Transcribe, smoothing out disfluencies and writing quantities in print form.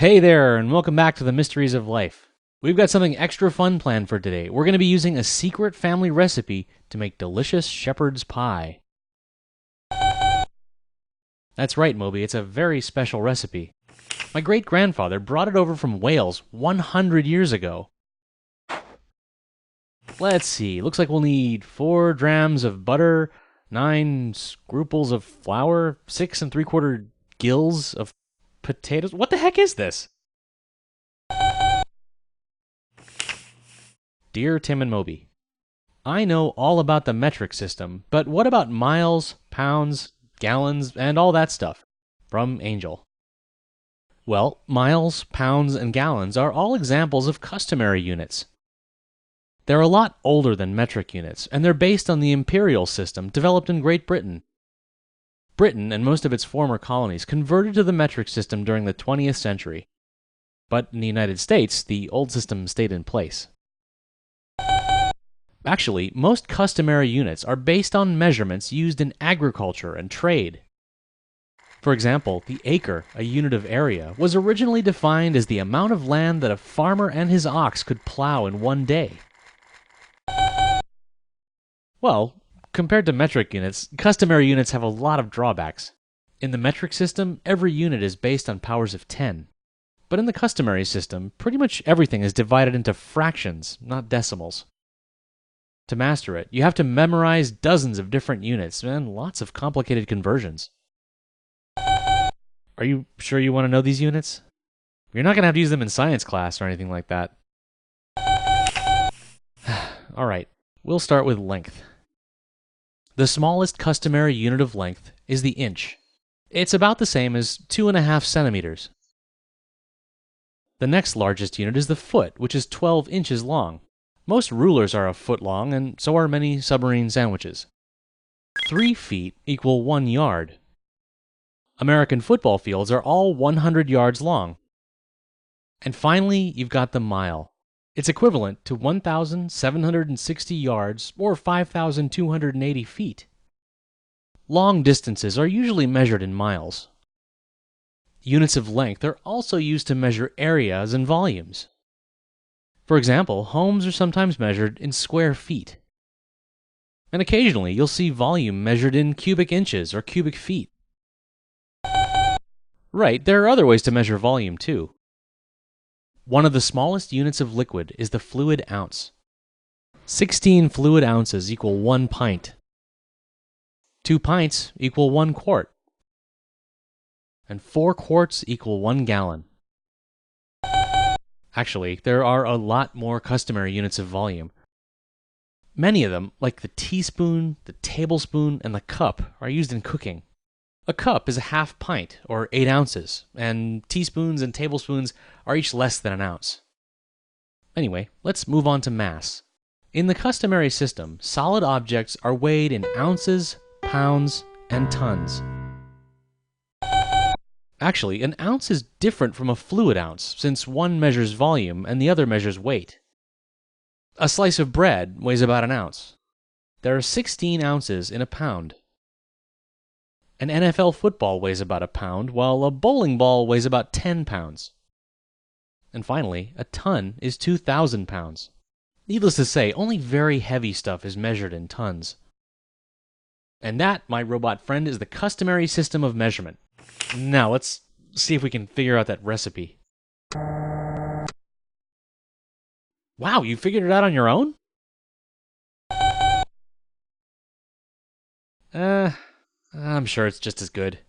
Hey there, and welcome back to the Mysteries of Life. We've got something extra fun planned for today. We're going to be using a secret family recipe to make delicious shepherd's pie. That's right, Moby, it's a very special recipe. My great-grandfather brought it over from Wales 100 years ago. Let's see, looks like we'll need 4 drams of butter, 9 scruples of flour, 6 3/4 gills of potatoes. What the heck is this? Dear Tim and Moby, I know all about the metric system, but what about miles, pounds, gallons, and all that stuff? From Angel. Well, miles, pounds, and gallons are all examples of customary units. They're a lot older than metric units, and they're based on the imperial system developed in Great Britain. Britain and most of its former colonies converted to the metric system during the 20th century. But in the United States, the old system stayed in place. Actually, most customary units are based on measurements used in agriculture and trade. For example, the acre, a unit of area, was originally defined as the amount of land that a farmer and his ox could plow in one day. Well, compared to metric units, customary units have a lot of drawbacks. In the metric system, every unit is based on powers of 10. But in the customary system, pretty much everything is divided into fractions, not decimals. To master it, you have to memorize dozens of different units and lots of complicated conversions. Are you sure you want to know these units? You're not going to have to use them in science class or anything like that. Alright, we'll start with length. The smallest customary unit of length is the inch. It's about the same as 2.5 centimeters. The next largest unit is the foot, which is 12 inches long. Most rulers are a foot long, and so are many submarine sandwiches. 3 feet equal 1 yard. American football fields are all 100 yards long. And finally, you've got the mile. It's equivalent to 1,760 yards or 5,280 feet. Long distances are usually measured in miles. Units of length are also used to measure areas and volumes. For example, homes are sometimes measured in square feet. And occasionally you'll see volume measured in cubic inches or cubic feet. Right, there are other ways to measure volume too. One of the smallest units of liquid is the fluid ounce. 16 fluid ounces equal 1 pint. 2 pints equal 1 quart. And 4 quarts equal 1 gallon. Actually, there are a lot more customary units of volume. Many of them, like the teaspoon, the tablespoon, and the cup, are used in cooking. A cup is a half pint, or 8 ounces, and teaspoons and tablespoons are each less than an ounce. Anyway, let's move on to mass. In the customary system, solid objects are weighed in ounces, pounds, and tons. Actually, an ounce is different from a fluid ounce, since one measures volume and the other measures weight. A slice of bread weighs about an ounce. There are 16 ounces in a pound. An NFL football weighs about a pound, while a bowling ball weighs about 10 pounds. And finally, a ton is 2,000 pounds. Needless to say, only very heavy stuff is measured in tons. And that, my robot friend, is the customary system of measurement. Now, let's see if we can figure out that recipe. Wow, you figured it out on your own? I'm sure it's just as good.